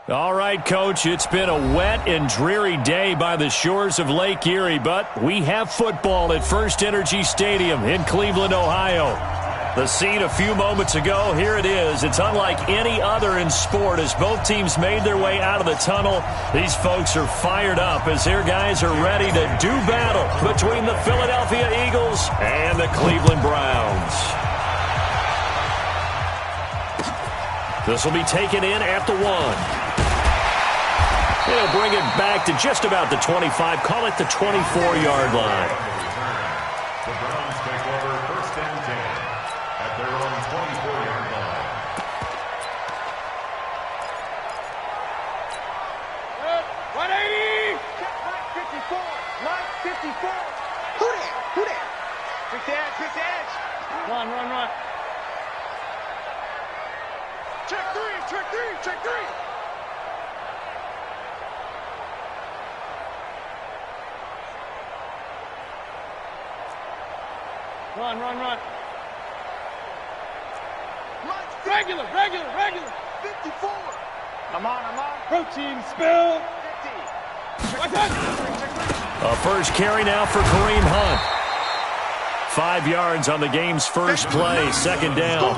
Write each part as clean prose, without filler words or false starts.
All right, Coach, it's been a wet and dreary day by the shores of Lake Erie, but we have football at First Energy Stadium in Cleveland, Ohio. The scene a few moments ago, here it is. It's unlike any other in sport as both teams made their way out of the tunnel. These folks are fired up as their guys are ready to do battle between the Philadelphia Eagles and the Cleveland Browns. This will be taken in at the 1. He'll bring it back to just about the 25. Call it the 24-yard line. The Browns take over 1st and 10 at their own 24-yard line. Good. 180. Right 54. Right 54. Who there? Who there? Quick to edge. Quick to edge. Run. Check 3. Check 3. Check 3. Run. Regular. 54. I'm on. Protein spill. 50. A first carry now for Kareem Hunt. 5 yards on the game's first play, second down.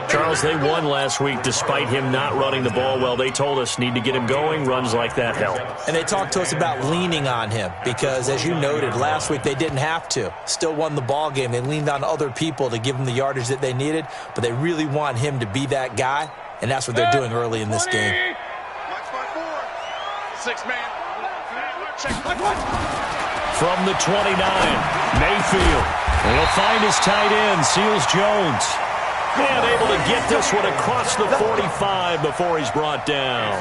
Charles, they won last week despite him not running the ball well. They told us need to get him going. Runs like that help. And they talked to us about leaning on him because, as you noted, last week they didn't have to. Still won the ball game. They leaned on other people to give them the yardage that they needed, but they really want him to be that guy, and that's what they're doing early in this game. Watch my 4. 6-man. Check. From the 29, Mayfield. He'll find his tight end, Seals Jones. And able to get this one across the 45 before he's brought down.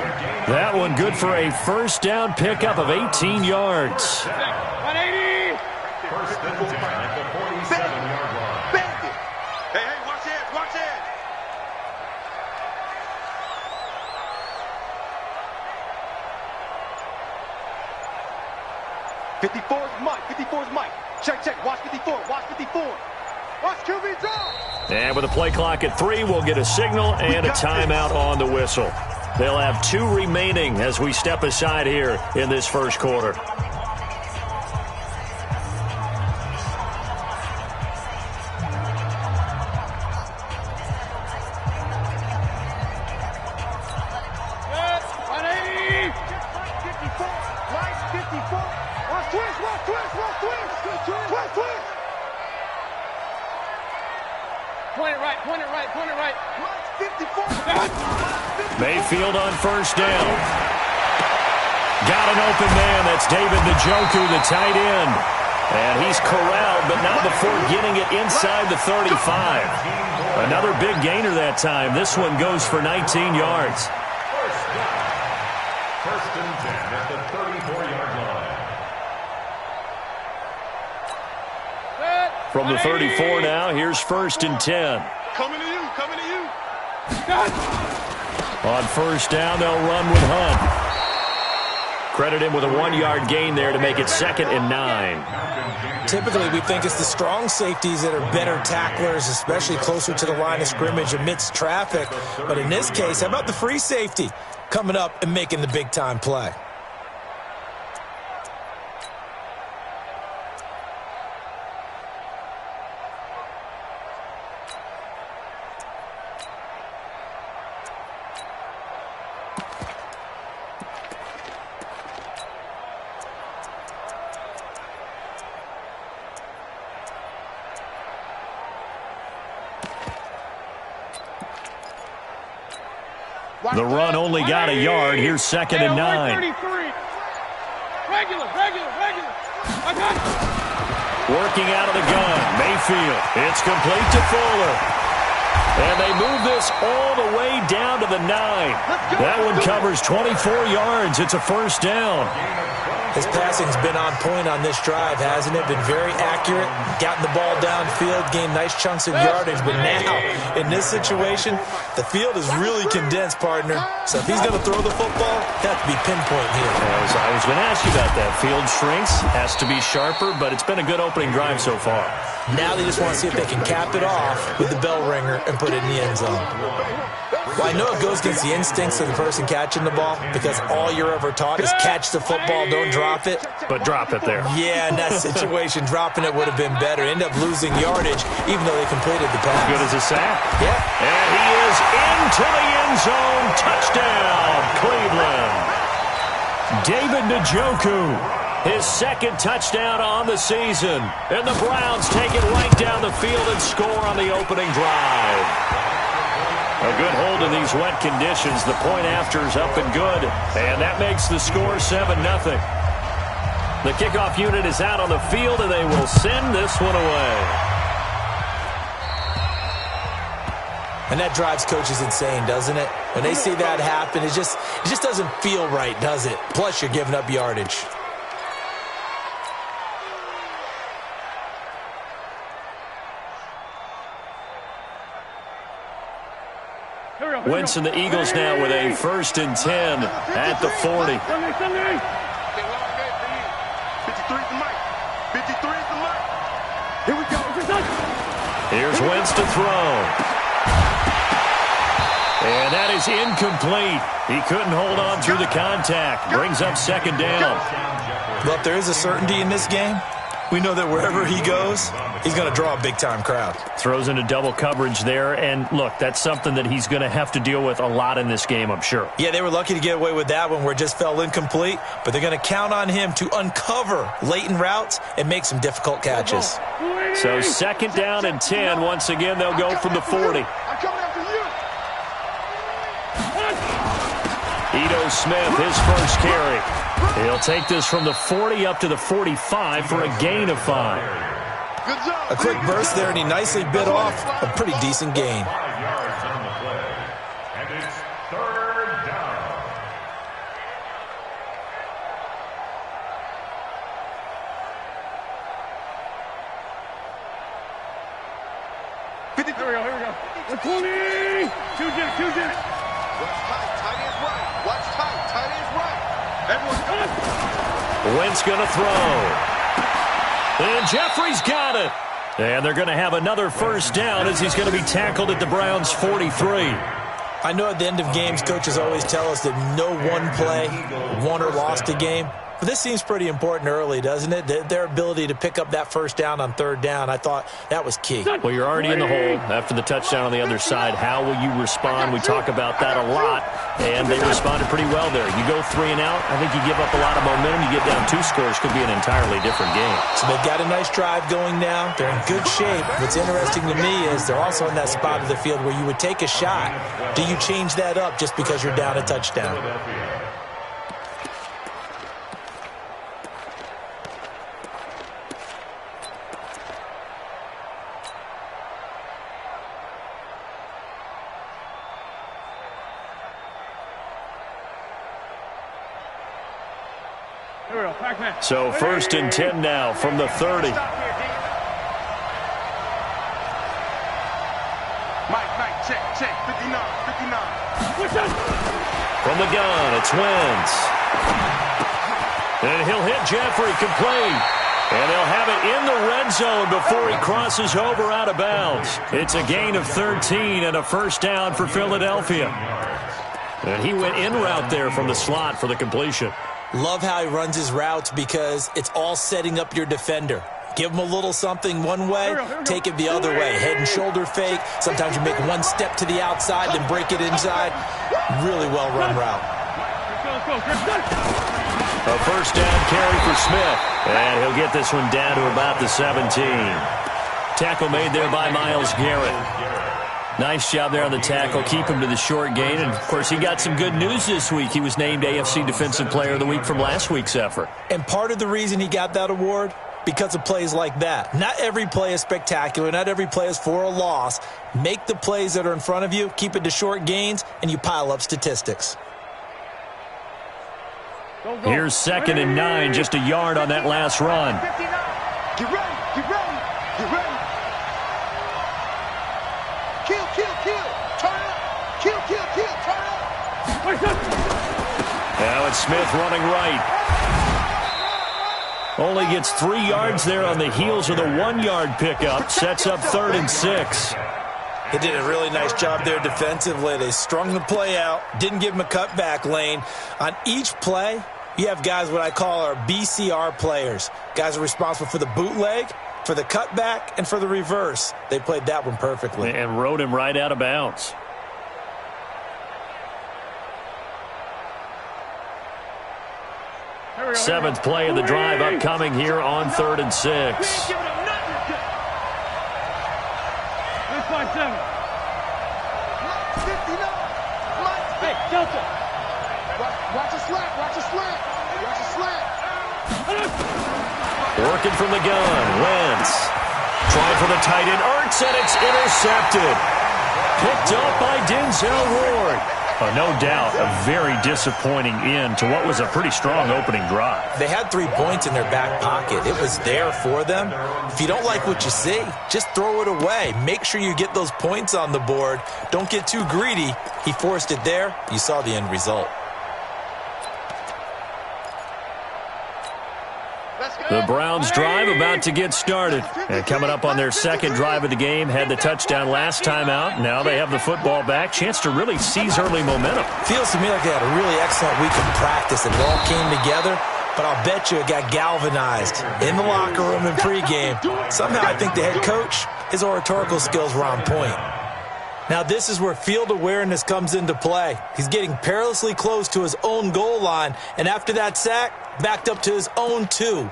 That one good for a first down pickup of 18 yards. 180. 1st and 10 at the 47-yard line. Hey, watch it. 54's Mike. Check. Watch 54. Watch QB draw. And with a play clock at 3, we'll get a signal and a timeout on the whistle. They'll have 2 remaining as we step aside here in this first quarter. Point it right. 54. Mayfield on first down. Got an open man. That's David Njoku, the tight end. And he's corralled, but not before getting it inside the 35. Another big gainer that time. This one goes for 19 yards. First and 10 at the 34-yard line. From the 34 now, here's 1st and 10. Coming to you. On first down, they'll run with Hunt. Credit him with a 1-yard gain there to make it 2nd and 9. Typically, we think it's the strong safeties that are better tacklers, especially closer to the line of scrimmage amidst traffic. But in this case, how about the free safety coming up and making the big-time play? The run only got a yard. Here's 2nd and 9. Regular. Working out of the gun. Mayfield. It's complete to Fuller. And they move this all the way down to the 9. That one covers 24 yards. It's a first down. His passing's been on point on this drive, hasn't it? Been very accurate, gotten the ball downfield, gained nice chunks of yardage. But now, in this situation, the field is really condensed, partner. So if he's going to throw the football, that to be pinpoint here. As I was going to ask you about that. Field shrinks, has to be sharper, but it's been a good opening drive so far. Now they just want to see if they can cap it off with the bell ringer and put it in the end zone. Well, I know it goes against the instincts of the person catching the ball because all you're ever taught is catch the football, don't drop it. But drop it there. Yeah, in that situation, dropping it would have been better. End up losing yardage, even though they completed the pass. Good as a sack. Yeah. And he is into the end zone. Touchdown, Cleveland. David Njoku, his second touchdown on the season. And the Browns take it right down the field and score on the opening drive. A good hold in these wet conditions. The point after is up and good. And that makes the score 7-0. The kickoff unit is out on the field, and they will send this one away. And that drives coaches insane, doesn't it? When they see that happen, it just doesn't feel right, does it? Plus, you're giving up yardage. Wentz and the Eagles now with a 1st and 10 at the 40. 53 is the mic. 53 is the mic. Here we go. Here's Wentz to throw. And that is incomplete. He couldn't hold on through the contact. Brings up 2nd down. But there is a certainty in this game. We know that wherever he goes, he's going to draw a big-time crowd. Throws into double coverage there. And, look, that's something that he's going to have to deal with a lot in this game, I'm sure. Yeah, they were lucky to get away with that one where it just fell incomplete. But they're going to count on him to uncover latent routes and make some difficult catches. So 2nd down and 10. Once again, they'll go from the 40. I'm coming after you. Ito Smith, his first carry. He'll take this from the 40 up to the 45 for a gain of 5. Good job. A quick burst there, and he nicely bit off a pretty decent gain. 5 yards on the play. And it's 3rd down. Here we go. 20. 2 jet. Watch tight. Tight ends right. Watch tight. Tight ends right. Everyone come. Wentz going to throw. And Jeffrey's got it. And they're going to have another 1st down as he's going to be tackled at the Browns' 43. I know at the end of games, coaches always tell us that no one play won or lost a game. But this seems pretty important early, doesn't it? Their ability to pick up that 1st down on 3rd down, I thought that was key. Well, you're already in the hole after the touchdown on the other side. How will you respond? We talk about that a lot, and they responded pretty well there. You go 3 and out, I think you give up a lot of momentum. You get down 2 scores, could be an entirely different game. So they've got a nice drive going now. They're in good shape. What's interesting to me is they're also in that spot of the field where you would take a shot. Do you change that up just because you're down a touchdown? So 1st and 10 now from the 30. Mike, check. 59. From the gun, it's Wentz. And he'll hit Jeffrey complete. And they'll have it in the red zone before he crosses over out of bounds. It's a gain of 13 and a 1st down for Philadelphia. And he went in route there from the slot for the completion. Love how he runs his routes because it's all setting up your defender. Give him a little something one way, take it the other way. Head and shoulder fake. Sometimes you make one step to the outside, then break it inside. Really well-run route. A 1st down carry for Smith. And he'll get this one down to about the 17. Tackle made there by Myles Garrett. Nice job there on the tackle. Keep him to the short gain. And, of course, he got some good news this week. He was named AFC Defensive Player of the Week from last week's effort. And part of the reason he got that award, because of plays like that. Not every play is spectacular. Not every play is for a loss. Make the plays that are in front of you, keep it to short gains, and you pile up statistics. Here's 2nd and 9, just a yard on that last run. Get ready. Kill. Turn up. Kill. Turn up. Now it's Smith running right. Only gets 3 yards there on the heels of the 1-yard pickup. Sets up 3rd and 6. They did a really nice job there defensively. They strung the play out, didn't give him a cutback lane. On each play, you have guys what I call our BCR players. Guys are responsible for the bootleg, for the cutback, and for the reverse. They played that one perfectly. And rode him right out of bounds. Seventh play of the drive upcoming here on 3rd and 6. Hey, Delta. Watch a slant. Watch a slant. Watch a slant. Working from the gun. Wentz. Trying for the tight end. Ertz, and it's intercepted. Picked up by Denzel Ward. No doubt a very disappointing end to what was a pretty strong opening drive. They had 3 points in their back pocket. It was there for them. If you don't like what you see, just throw it away. Make sure you get those points on the board. Don't get too greedy. He forced it there. You saw the end result. The Browns drive about to get started. And coming up on their second drive of the game, had the touchdown last time out. Now they have the football back. Chance to really seize early momentum. Feels to me like they had a really excellent week of practice. It all came together, but I'll bet you it got galvanized in the locker room in pregame. Somehow I think the head coach, his oratorical skills were on point. Now this is where field awareness comes into play. He's getting perilously close to his own goal line, and after that sack, backed up to his own 2.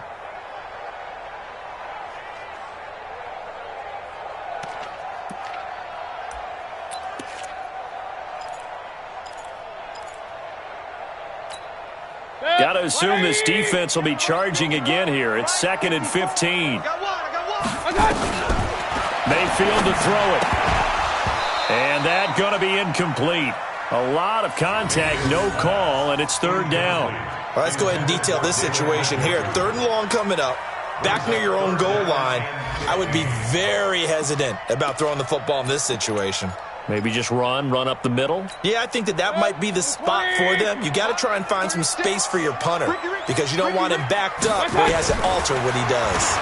Got to assume this defense will be charging again here. It's 2nd and 15. Mayfield to throw it. And that going to be incomplete. A lot of contact, no call, and it's 3rd down. Well, let's go ahead and detail this situation here. 3rd and long coming up. Back near your own goal line. I would be very hesitant about throwing the football in this situation. Maybe just run up the middle? Yeah, I think that might be the spot for them. You got to try and find some space for your punter because you don't want him backed up where he has to alter what he does.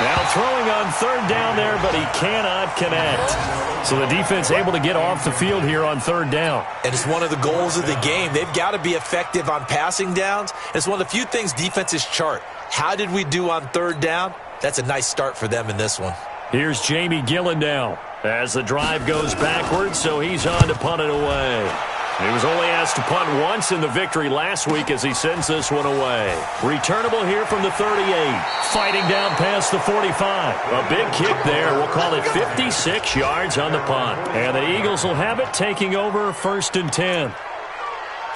Now throwing on 3rd down there, but he cannot connect. So the defense able to get off the field here on 3rd down. And it's one of the goals of the game. They've got to be effective on passing downs. It's one of the few things defenses chart. How did we do on 3rd down? That's a nice start for them in this one. Here's Jamie Gillen now as the drive goes backwards, so he's on to punt it away. He was only asked to punt once in the victory last week as he sends this one away. Returnable here from the 38. Fighting down past the 45. A big kick there. We'll call it 56 yards on the punt. And the Eagles will have it taking over 1st and 10.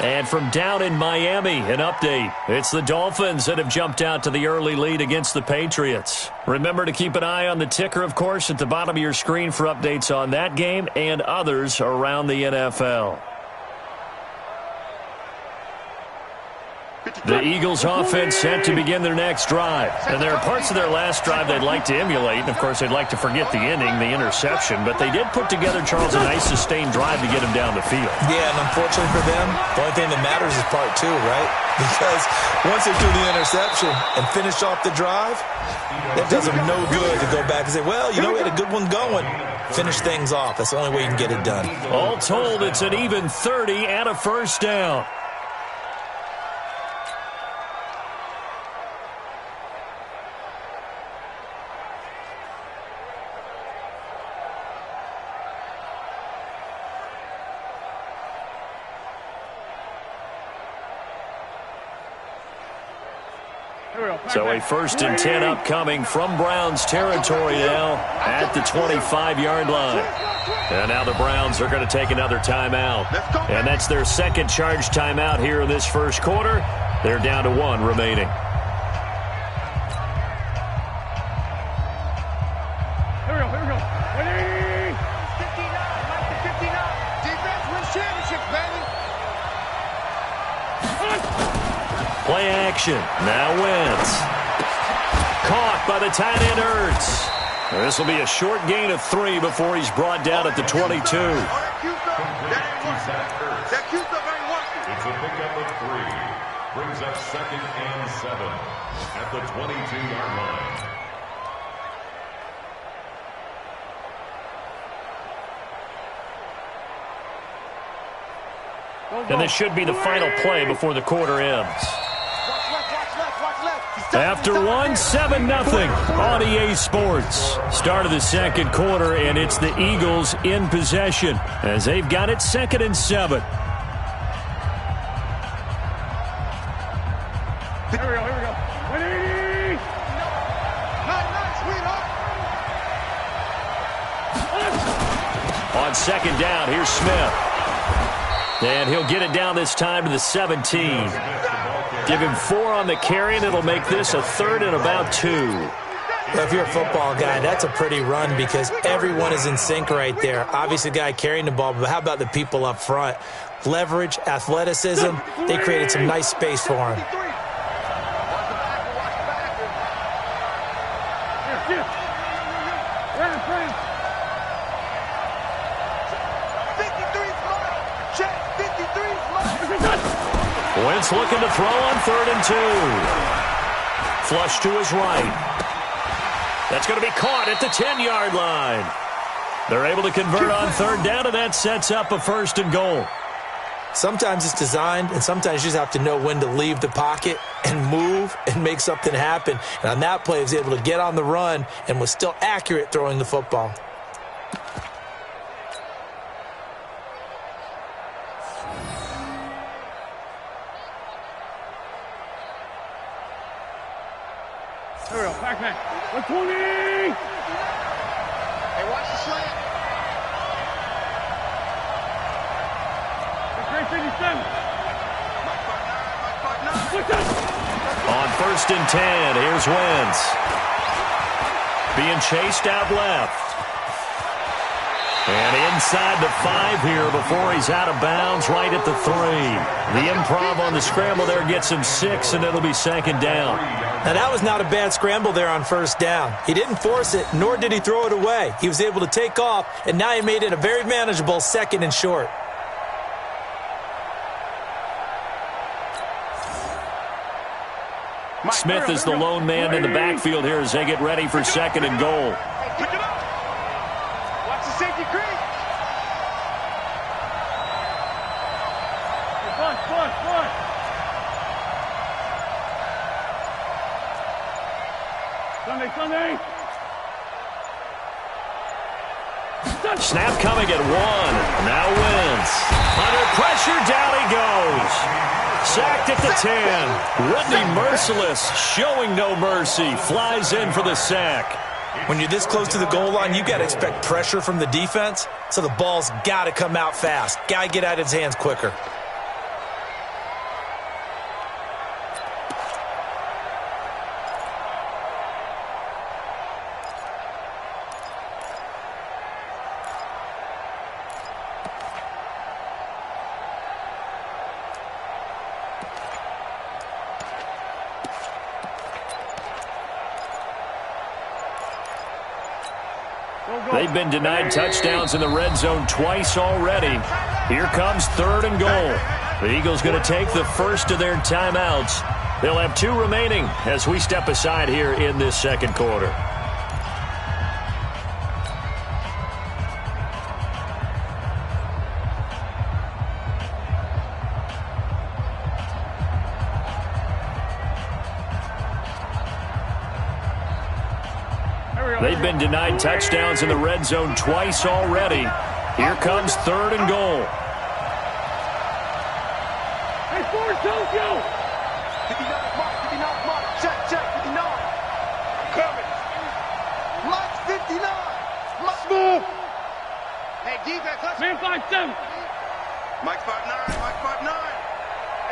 And from down in Miami, an update. It's the Dolphins that have jumped out to the early lead against the Patriots. Remember to keep an eye on the ticker, of course, at the bottom of your screen for updates on that game and others around the NFL. The Eagles offense set to begin their next drive. And there are parts of their last drive they'd like to emulate. And, of course, they'd like to forget the ending, the interception. But they did put together, Charles, a nice sustained drive to get him down the field. Yeah, and unfortunately for them, the only thing that matters is part 2, right? Because once they threw the interception and finished off the drive, that does them no good to go back and say, well, you know, we had a good one going. Finish things off. That's the only way you can get it done. All told, it's an even 30 and a 1st down. So a 1st and 10 upcoming from Browns territory now at the 25-yard line. And now the Browns are going to take another timeout. And that's their 2nd charge timeout here in this 1st quarter. They're down to 1 remaining. Here we go. Ready? 59. Defense wins championships, baby. Play action. Now Wentz. Caught by the tight end Ertz. This will be a short gain of 3 before he's brought down at the 22. It's a pickup of 3. Brings up 2nd and 7 at the 22-yard line. And this should be the final play before the quarter ends. After 7-0 on EA Sports. Start of the second quarter, and it's the Eagles in possession as they've got it 2nd and 7. Here we go. 180! On 2nd down, here's Smith. And he'll get it down this time to the 17. Give him 4 on the carry, and it'll make this a 3rd and about 2. Well, if you're a football guy, that's a pretty run because everyone is in sync right there. Obviously, the guy carrying the ball, but how about the people up front? Leverage, athleticism, they created some nice space for him. Wentz looking to throw on 3rd and 2. Flush to his right. That's going to be caught at the 10-yard line. They're able to convert on 3rd down, and that sets up a 1st and goal. Sometimes it's designed, and sometimes you just have to know when to leave the pocket and move and make something happen. And on that play, he was able to get on the run and was still accurate throwing the football. Here we go, back. 120! Hey, watch the slant. That's 57. On 1st and 10, here's Wentz. Being chased out left. And inside the 5 here before he's out of bounds right at the 3. The improv on the scramble there gets him 6, and it'll be 2nd down. Now, that was not a bad scramble there on 1st down. He didn't force it, nor did he throw it away. He was able to take off, and now he made it a very manageable 2nd and short. Smith is the lone man in the backfield here as they get ready for 2nd and goal. Pick it up. Watch the safety creep. Push. Sunday. Snap coming at 1. Now Wentz. Under pressure, down he goes. Sacked at the 10. Whitney Merciless showing no mercy. Flies in for the sack. When you're this close to the goal line, you got to expect pressure from the defense, so the ball's got to come out fast. Got to get out of his hands quicker. They've been denied touchdowns in the red zone twice already. Here comes 3rd and goal. The Eagles going to take the first of their timeouts. They'll have 2 remaining as we step aside here in this 2nd quarter. They've been denied touchdowns in the red zone twice already. Here comes 3rd and goal. Hey, forward, Tokyo! 59, mark. Check, 59. Coming. Mike's 59. Move. Hey, defense, let's... Man 5-7. Mike's 5'9", Mike 5'9".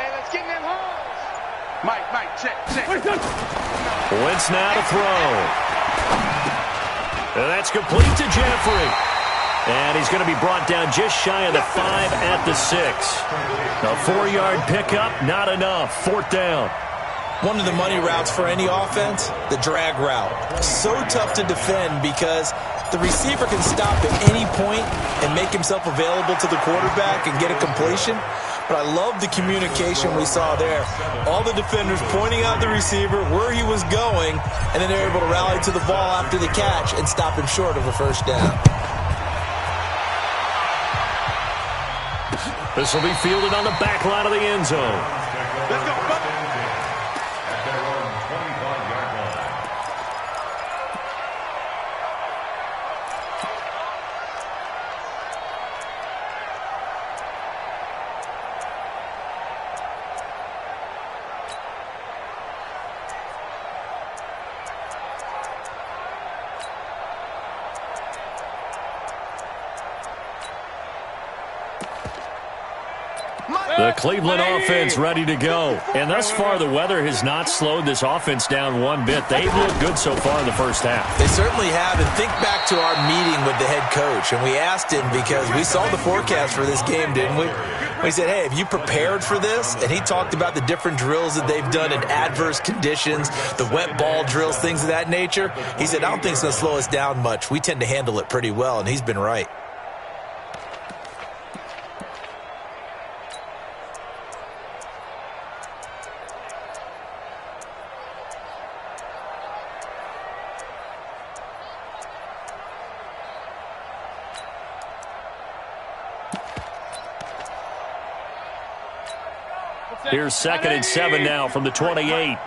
Hey, let's get in them holes. Mike, check. Wentz now to throw. And that's complete to Jeffrey. And he's going to be brought down just shy of the 5 at the 6. A 4-yard pickup, not enough. 4th down. One of the money routes for any offense, the drag route. So tough to defend because the receiver can stop at any point and make himself available to the quarterback and get a completion. But I love the communication we saw there. All the defenders pointing out the receiver, where he was going, and then they're able to rally to the ball after the catch and stop him short of a 1st down. This will be fielded on the back line of the end zone. Let's go. At their own 25-yard line. The Cleveland offense ready to go. And thus far, the weather has not slowed this offense down one bit. They've looked good so far in the first half. They certainly have. And think back to our meeting with the head coach. And we asked him because we saw the forecast for this game, didn't we? We said, hey, have you prepared for this? And he talked about the different drills that they've done in adverse conditions, the wet ball drills, things of that nature. He said, I don't think it's going to slow us down much. We tend to handle it pretty well, and he's been right. Here's 2nd and 7 now from the 28. Mike,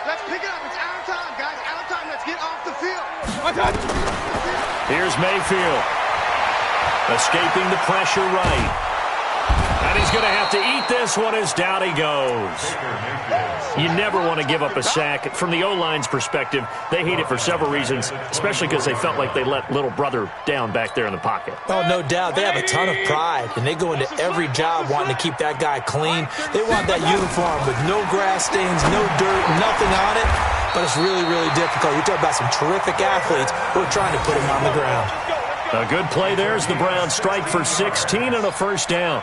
let's pick it up. It's our time, guys. Our time. Let's get off the field. Here's Mayfield. Escaping the pressure right. And he's going to have to eat this one as down he goes. You never want to give up a sack. From the O-line's perspective, they hate it for several reasons, especially because they felt like they let little brother down back there in the pocket. Oh, no doubt. They have a ton of pride, and they go into every job wanting to keep that guy clean. They want that uniform with no grass stains, no dirt, nothing on it. But it's really, really difficult. You're talking about some terrific athletes who are trying to put him on the ground. A good play there as the Browns strike for 16 and a first down.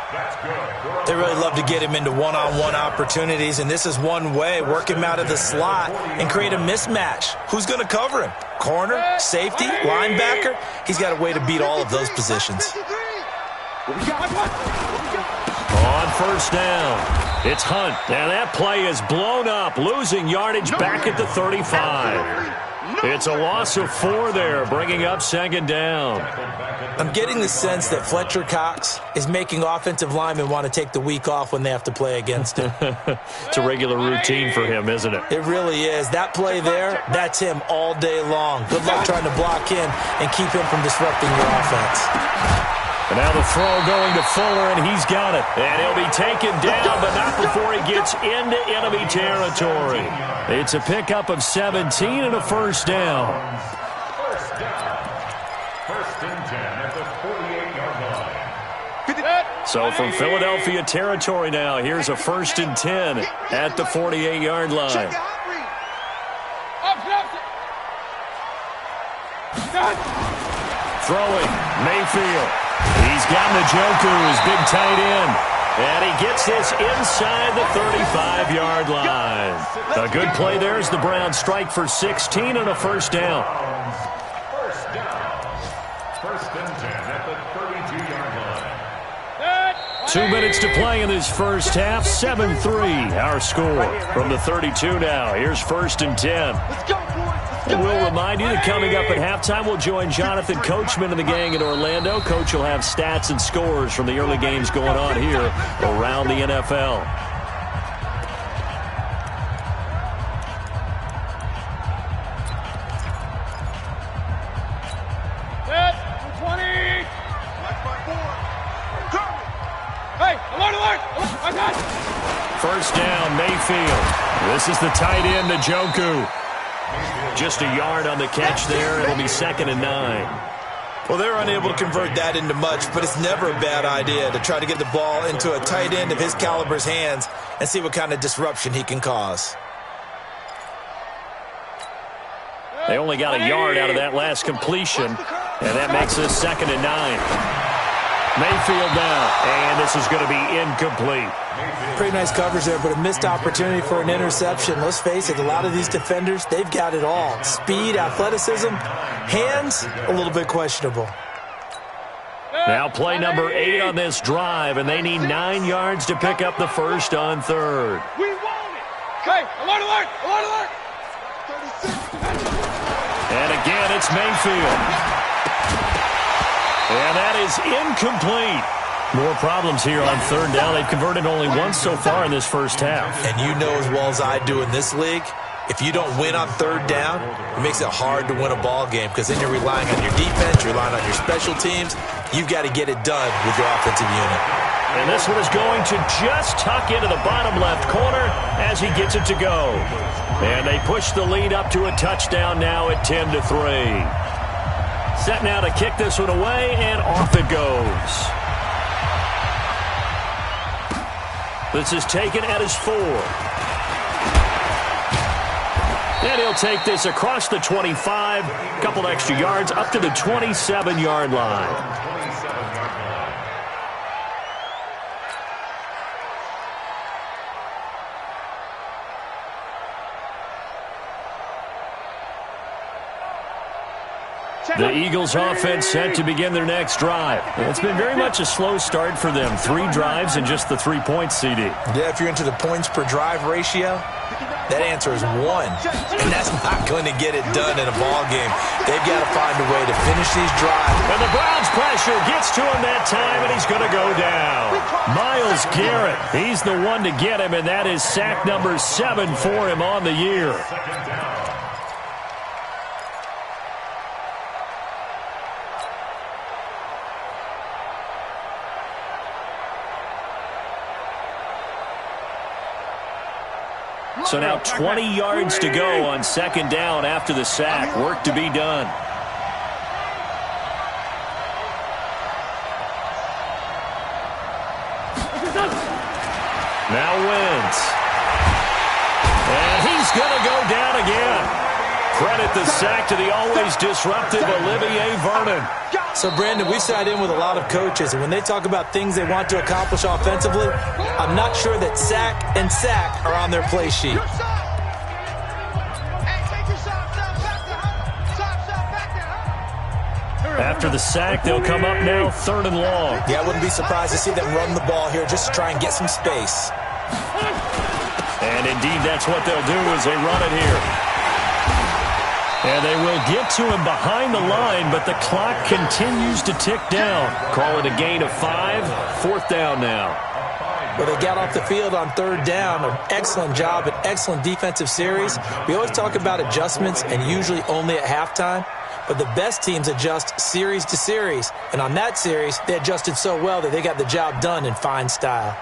They really love to get him into one-on-one opportunities, and this is one way. Work him out of the slot and create a mismatch. Who's going to cover him? Corner, safety, linebacker? He's got a way to beat all of those positions. On first down, it's Hunt. And that play is blown up, losing yardage back at the 35. It's a loss of 4 there, bringing up 2nd down. I'm getting the sense that Fletcher Cox is making offensive linemen want to take the week off when they have to play against him. It's a regular routine for him, isn't it? It really is. That play there, that's him all day long. Good luck trying to block him and keep him from disrupting your offense. And now the throw going to Fuller, and he's got it. And he'll be taken down, but not before he gets into enemy territory. It's a pickup of 17 and a first down. First and 10 at the 48-yard line. So from Philadelphia territory now, here's a 1st and 10 at the 48-yard line. Throwing, Mayfield. He's got Njoku, his big tight end. And he gets this inside the 35-yard line. A good play there as the Browns strike for 16 and a first down. First down. First and 10 at the 32-yard line. 2 minutes to play in this first half. 7-3 our score. From the 32 now, here's 1st and 10. Let's go, boys. And we'll remind you that coming up at halftime, we'll join Jonathan Coachman and the gang in Orlando. Coach will have stats and scores from the early games going on here around the NFL. First down, Mayfield. This is the tight end, Njoku. Just a yard on the catch there. It'll be 2nd and 9. Well, they're unable to convert that into much, but it's never a bad idea to try to get the ball into a tight end of his caliber's hands and see what kind of disruption he can cause. They only got a yard out of that last completion, and that makes this 2nd and 9. Mayfield now, and this is going to be incomplete. Pretty nice coverage there, but a missed opportunity for an interception. Let's face it, a lot of these defenders, they've got it all. Speed, athleticism, hands, a little bit questionable. Now play number 8 on this drive, and they need 9 yards to pick up the first on 3rd. We want it. Okay, alert, alert, alert, alert. 36. And again, it's Mayfield. And that is incomplete. More problems here on third down. They've converted only once so far in this first half. And you know as well as I do in this league, if you don't win on third down, it makes it hard to win a ball game because then you're relying on your defense, you're relying on your special teams. You've got to get it done with your offensive unit. And this one is going to just tuck into the bottom left corner as he gets it to go. And they push the lead up to a touchdown now at 10-3. Set now to kick this one away, and off it goes. This is taken at his 4. And he'll take this across the 25, a couple extra yards, up to the 27-yard line. The Eagles offense set to begin their next drive. It's been very much a slow start for them. 3 drives and just the 3 points, CD. Yeah, if you're into the points per drive ratio, that answer is 1. And that's not going to get it done in a ball game. They've got to find a way to finish these drives. And the Browns pressure gets to him that time, and he's going to go down. Myles Garrett, he's the one to get him, and that is sack number 7 for him on the year. So now 20 yards to go on second down after the sack. Work to be done. Now Wentz. And he's going to go down again. Credit the sack to the always disruptive Olivier Vernon. So, Brandon, we've sat in with a lot of coaches, and when they talk about things they want to accomplish offensively, I'm not sure that sack and sack are on their play sheet. After the sack, they'll come up now 3rd and long. Yeah, I wouldn't be surprised to see them run the ball here just to try and get some space. And indeed, that's what they'll do as they run it here. And they will get to him behind the line, but the clock continues to tick down. Call it a gain of 5, 4th down now. Well, they got off the field on 3rd down. An excellent job, an excellent defensive series. We always talk about adjustments and usually only at halftime. But the best teams adjust series to series. And on that series, they adjusted so well that they got the job done in fine style.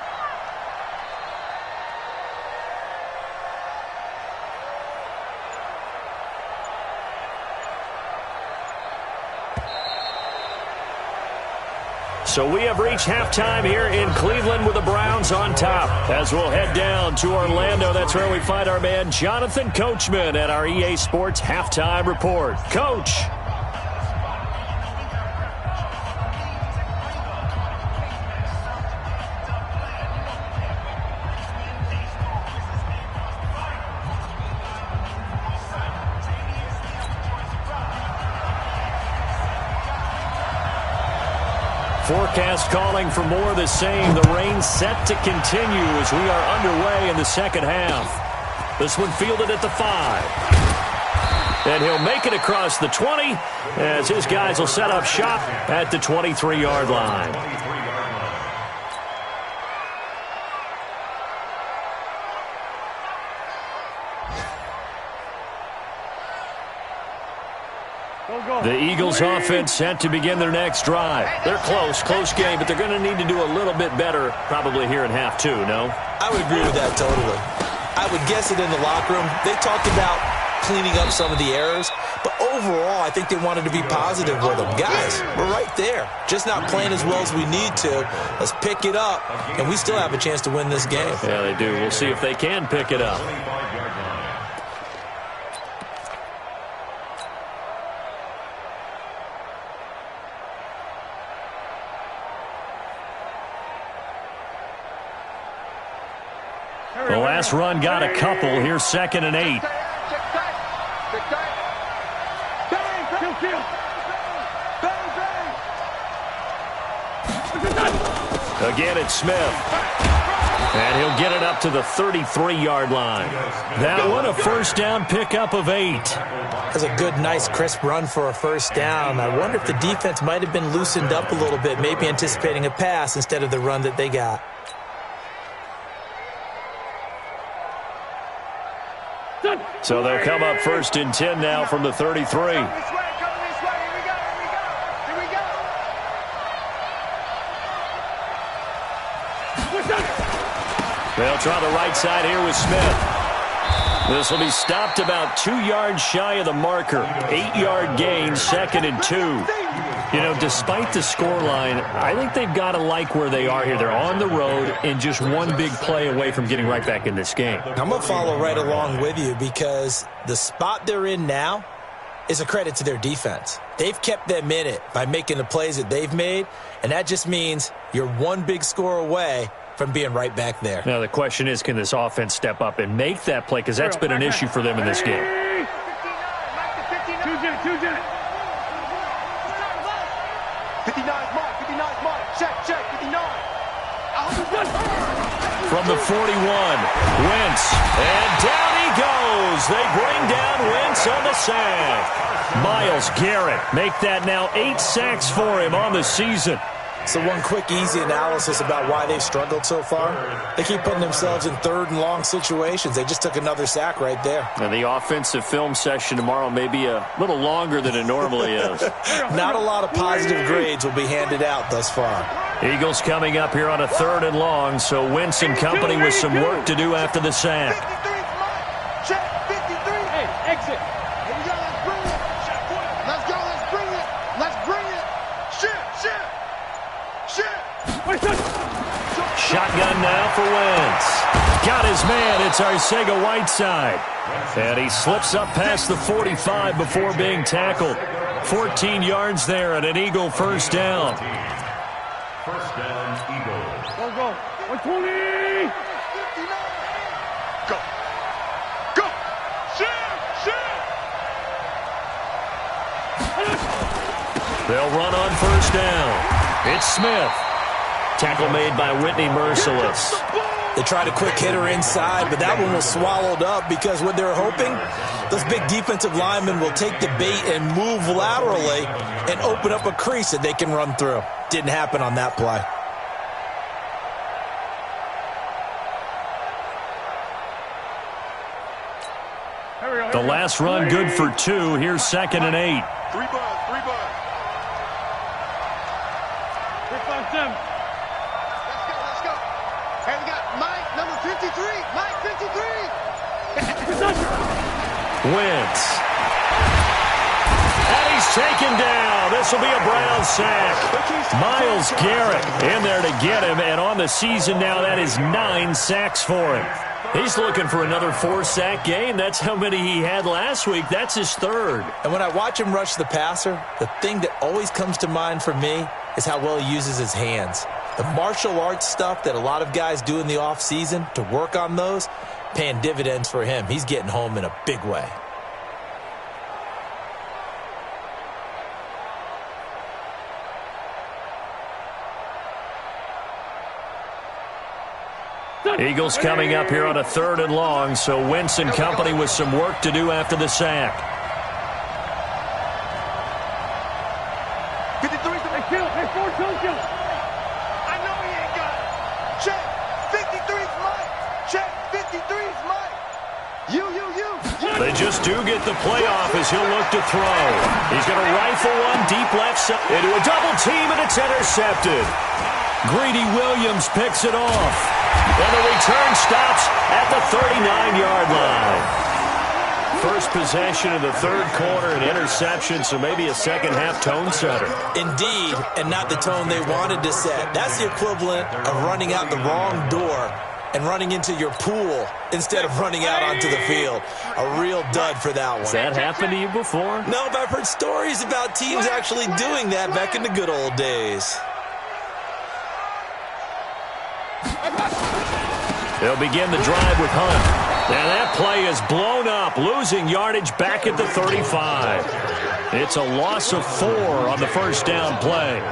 So we have reached halftime here in Cleveland with the Browns on top. As we'll head down to Orlando, that's where we find our man Jonathan Coachman at our EA Sports Halftime Report. Coach. Forecast calling for more of the same. The rain set to continue as we are underway in the second half. This one fielded at the 5. And he'll make it across the 20 as his guys will set up shop at the 23-yard line. The Eagles offense set to begin their next drive. They're close game, but they're going to need to do a little bit better probably here in half 2, no? I would agree with that totally. I would guess it in the locker room. They talked about cleaning up some of the errors, but overall I think they wanted to be positive with them. Guys, we're right there. Just not playing as well as we need to. Let's pick it up, and we still have a chance to win this game. Yeah, they do. We'll see if they can pick it up. The last run got a couple. Here's 2nd and 8. Again, it's Smith. And he'll He'll get it up to the 33-yard line. That one a first down pickup of 8. That's a good, nice, crisp run for a first down. I wonder if the defense might have been loosened up a little bit, maybe anticipating a pass instead of the run that they got. So they'll come up first and 10 now from the 33. They'll try the right side here with Smith. This will be stopped about 2 yards shy of the marker. 8-yard gain, 2nd and 2. You know, despite the scoreline, I think they've got to like where they are here. They're on the road and just one big play away from getting right back in this game. I'm going to follow right along with you because the spot they're in now is a credit to their defense. They've kept them in it by making the plays that they've made, and that just means you're one big score away from being right back there. Now, the question is, can this offense step up and make that play? Because that's been an issue for them in this game. 59, check, 59. From the 41, Wentz, and down he goes. They bring down Wentz on the sack. Myles Garrett make that now 8 sacks for him on the season. So one quick, easy analysis about why they've struggled so far. They keep putting themselves in 3rd and long situations. They just took another sack right there. And the offensive film session tomorrow may be a little longer than it normally is. Not a lot of positive grades will be handed out thus far. Eagles coming up here on a 3rd and long, so Wentz and company with some work to do after the sack. 53's check, 53. Hey, exit. Here we go, let's bring it. Let's go, let's bring it. Let's bring it. Shit. Shotgun now for Wentz. Got his man. It's Arcega-Whiteside. And he slips up past the 45 before being tackled. 14 yards there and an Eagle first down. First down, Eagles. Go. 120. 59. Go. Shit. They'll run on first down. It's Smith. Tackle made by Whitney Merciless. They tried a quick hitter inside, but that one was swallowed up because what they're hoping, those big defensive linemen will take the bait and move laterally and open up a crease that they can run through. Didn't happen on that play. The last run good for 2. Here's 2nd and 8. 3 bud. Quick 5-7. Let's go. Hey, we got Mike, number 53. Mike, 53. Wentz. And he's taken down. This will be a Brown sack. Myles Garrett in there to get him, and on the season now, that is 9 sacks for him. He's looking for another 4-sack game. That's how many he had last week. That's his 3rd. And when I watch him rush the passer, the thing that always comes to mind for me is how well he uses his hands. The martial arts stuff that a lot of guys do in the offseason to work on those, paying dividends for him. He's getting home in a big way. Eagles coming up here on a 3rd and long, so Wentz and company with some work to do after the sack. 53's the kill. Hey, 4-2 kill. I know he ain't got it. Check. 53's Mike. Check. 53's Mike. You. They just do get the playoff as he'll look to throw. He's going to rifle one deep left side into a double team, and it's intercepted. Greedy Williams picks it off. And the return stops at the 39-yard line. First possession of the 3rd quarter, an interception, so maybe a second-half tone setter. Indeed, and not the tone they wanted to set. That's the equivalent of running out the wrong door and running into your pool instead of running out onto the field. A real dud for that one. Has that happened to you before? No, but I've heard stories about teams actually doing that back in the good old days. They'll begin the drive with Hunt. And that play is blown up, losing yardage back at the 35. It's a loss of 4 on the first down play.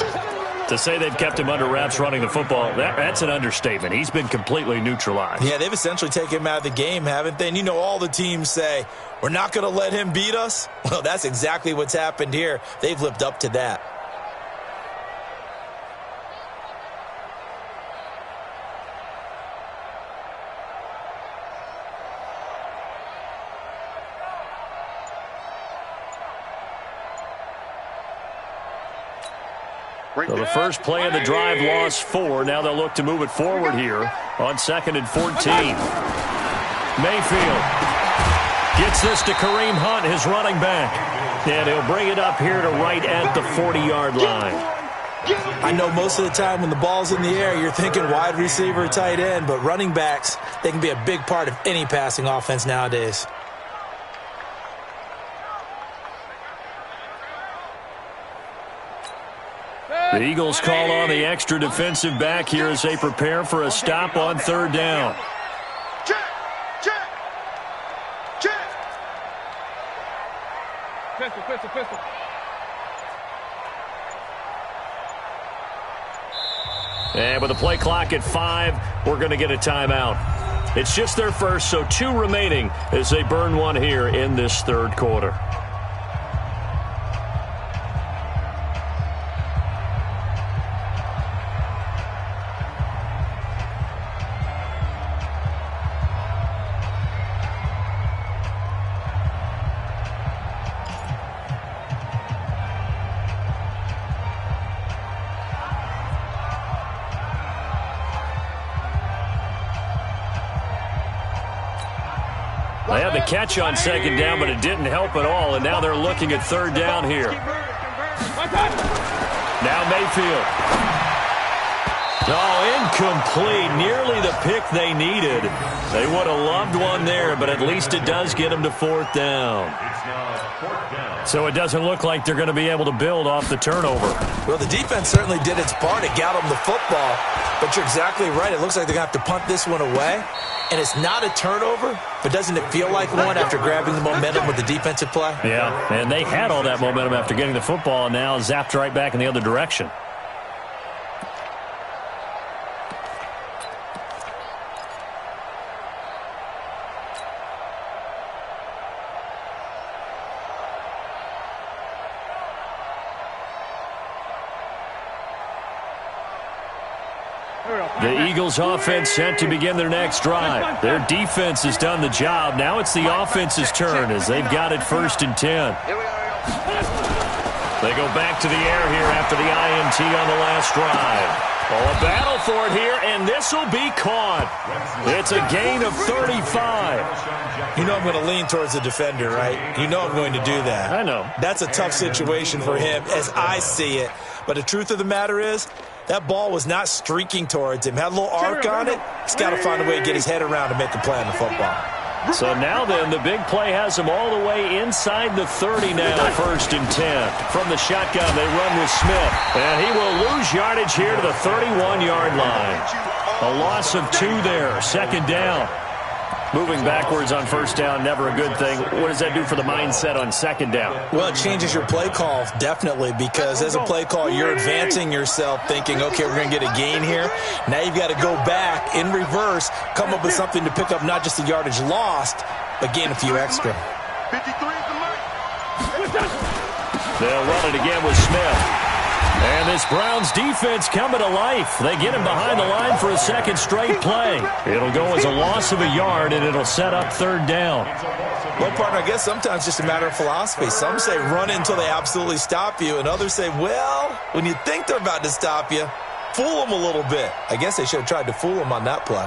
To say they've kept him under wraps running the football, that's an understatement. He's been completely neutralized. Yeah, they've essentially taken him out of the game, haven't they? And you know, all the teams say, we're not going to let him beat us. Well, that's exactly what's happened here. They've lived up to that. So the first play of the drive lost 4. Now they'll look to move it forward here on 2nd and 14. Mayfield gets this to Kareem Hunt, his running back. And he'll bring it up here to right at the 40-yard line. I know most of the time when the ball's in the air, you're thinking wide receiver, tight end, but running backs, they can be a big part of any passing offense nowadays. The Eagles call on the extra defensive back here as they prepare for a stop on 3rd down. Check. Pistol. And with the play clock at 5, we're going to get a timeout. It's just their first, so 2 remaining as they burn one here in this 3rd quarter. They had the catch on 2nd down, but it didn't help at all, and now they're looking at 3rd down here. Now Mayfield. Oh, incomplete. Nearly the pick they needed. They would have loved one there, but at least it does get them to 4th down. So it doesn't look like they're going to be able to build off the turnover. Well, the defense certainly did its part. It got them the football, but you're exactly right. It looks like they're going to have to punt this one away. And it's not a turnover, but doesn't it feel like one after grabbing the momentum with the defensive play? Yeah, and they had all that momentum after getting the football and now zapped right back in the other direction. The Eagles offense set to begin their next drive. Their defense has done the job. Now it's the offense's turn as they've got it 1st and 10. They go back to the air here after the INT on the last drive. Oh, a battle for it here, and this will be caught. It's a gain of 35. You know I'm going to lean towards the defender, right? You know I'm going to do that. I know. That's a tough situation for him as I see it. But the truth of the matter is, that ball was not streaking towards him. Had a little arc on it. He's got to find a way to get his head around to make a play on the football. So now then, the big play has him all the way inside the 30 now, 1st and 10. From the shotgun, they run with Smith. And he will lose yardage here to the 31-yard line. A loss of 2 there, 2nd down. Moving backwards on 1st down, never a good thing. What does that do for the mindset on 2nd down? Well, it changes your play call, definitely, because as a play call, you're advancing yourself thinking, okay, we're going to get a gain here. Now you've got to go back in reverse, come up with something to pick up not just the yardage lost, but gain a few extra. 53 is the mark. They'll run it again with Smith. And this Browns defense coming to life. They get him behind the line for a 2nd straight play. It'll go as a loss of a yard, and it'll set up 3rd down. Well, partner, I guess sometimes just a matter of philosophy. Some say run until they absolutely stop you, and others say, well, when you think they're about to stop you, fool them a little bit. I guess they should have tried to fool them on that play.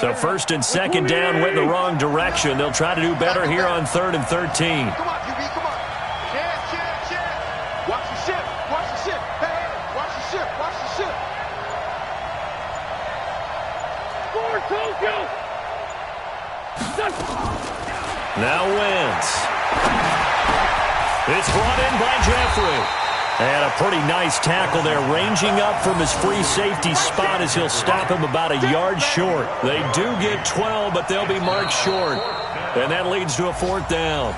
So 1st and 2nd down went in the wrong direction. They'll try to do better here on 3rd and 13. Come on, QB, come on. Chance. Watch the ship. Hey, watch the ship. Score, Tokyo. Now Wentz. It's brought in by Jeffrey. And a pretty nice tackle there, ranging up from his free safety spot as he'll stop him about a yard short. They do get 12, but they'll be marked short. And that leads to a 4th down.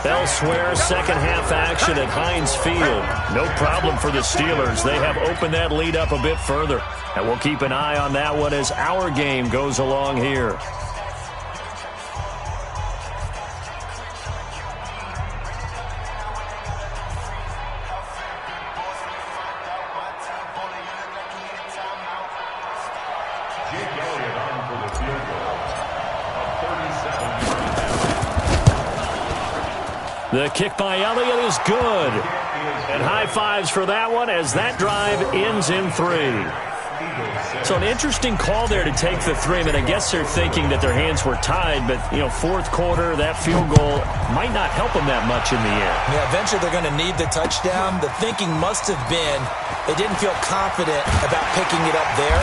Elsewhere, second half action at Heinz Field. No problem for the Steelers. They have opened that lead up a bit further. And we'll keep an eye on that one as our game goes along here. The kick by Elliott is good. And high fives for that one as that drive ends in 3. So an interesting call there to take the 3. I mean, I guess they're thinking that their hands were tied, but, you know, 4th quarter, that field goal might not help them that much in the end. Yeah, eventually they're going to need the touchdown. The thinking must have been they didn't feel confident about picking it up there,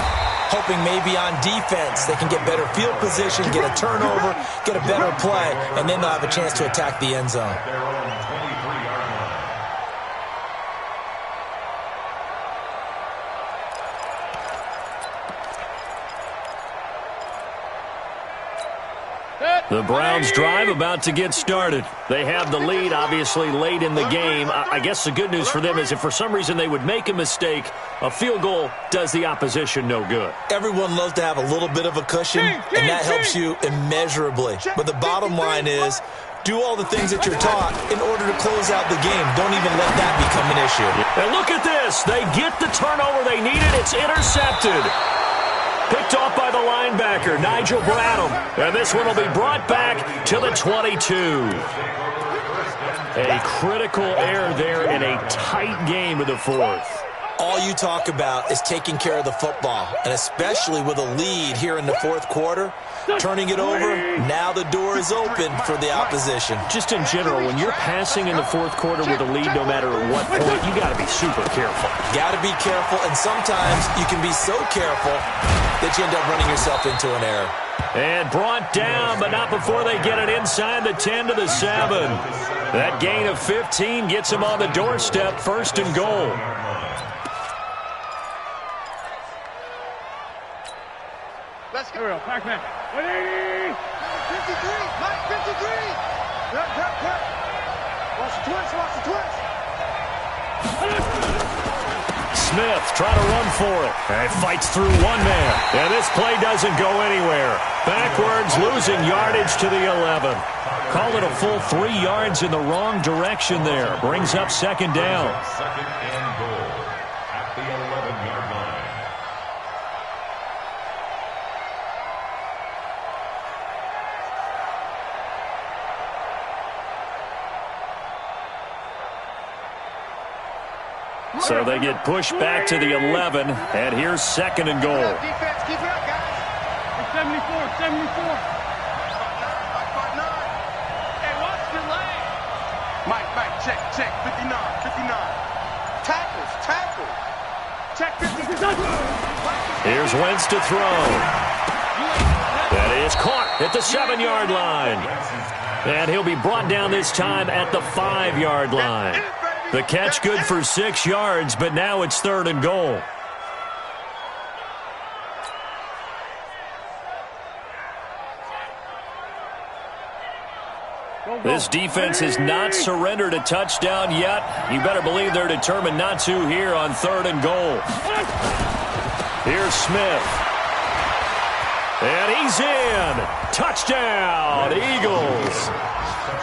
hoping maybe on defense they can get better field position, get a turnover, get a better play, and then they'll have a chance to attack the end zone. The Browns drive about to get started. They have the lead, obviously, late in the game. I guess the good news for them is if for some reason they would make a mistake, a field goal does the opposition no good. Everyone loves to have a little bit of a cushion, and that helps you immeasurably. But the bottom line is, do all the things that you're taught in order to close out the game. Don't even let that become an issue. And look at this. They get the turnover they needed. It's intercepted. Picked off by the linebacker, Nigel Bradham. And this one will be brought back to the 22. A critical error there in a tight game of the 4th. All you talk about is taking care of the football, and especially with a lead here in the 4th quarter, turning it over, now the door is open for the opposition. Just in general, when you're passing in the 4th quarter with a lead, no matter at what point, you got to be super careful. Got to be careful, and sometimes you can be so careful that you end up running yourself into an error. And brought down, but not before they get it inside the 10 to the 7. That gain of 15 gets them on the doorstep, 1st and goal. Let's go. Back man. 180. 53. Mike, 53. Cut. Watch the twist. Watch the twist. Smith trying to run for it. And fights through one man. And this play doesn't go anywhere. Backwards, losing yardage to the 11. Call it a full 3 yards in the wrong direction there. Brings up 2nd down. 2nd and goal at the 11-yard line. So they get pushed back to the 11, and here's 2nd and goal. Defense, keep it up, guys. 74. Hey, watch the lane. Mike, check. 59. Tackle. Check 50. Here's Wentz to throw. That is caught at the 7-yard line. And he'll be brought down this time at the 5-yard line. The catch good for 6 yards, but now it's 3rd and goal. This defense has not surrendered a touchdown yet. You better believe they're determined not to here on 3rd and goal. Here's Smith. And he's in. Touchdown, Eagles.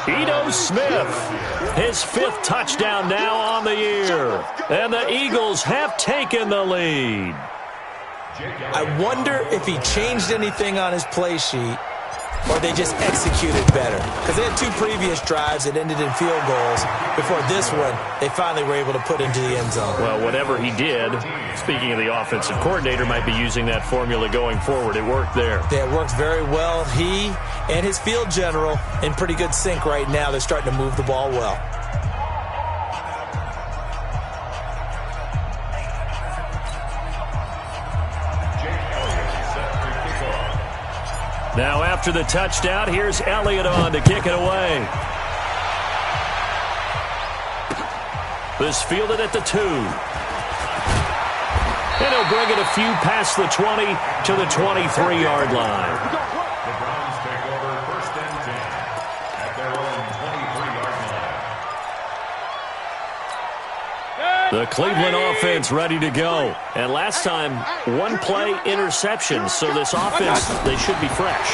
Ito Smith, his 5th touchdown now on the year. And the Eagles have taken the lead. I wonder if he changed anything on his play sheet or they just executed better. Because they had 2 previous drives that ended in field goals. Before this one, they finally were able to put into the end zone. Well, whatever he did, speaking of the offensive coordinator, might be using that formula going forward. It worked there. Yeah, it worked very well. He and his field general in pretty good sync right now. They're starting to move the ball well. Now after the touchdown, here's Elliott on to kick it away. This fielded at the 2. And he'll bring it a few past the 20 to the 23-yard line. The Browns take over 1st and 10. The Cleveland offense ready to go. And last time, one-play interception. So this offense, they should be fresh.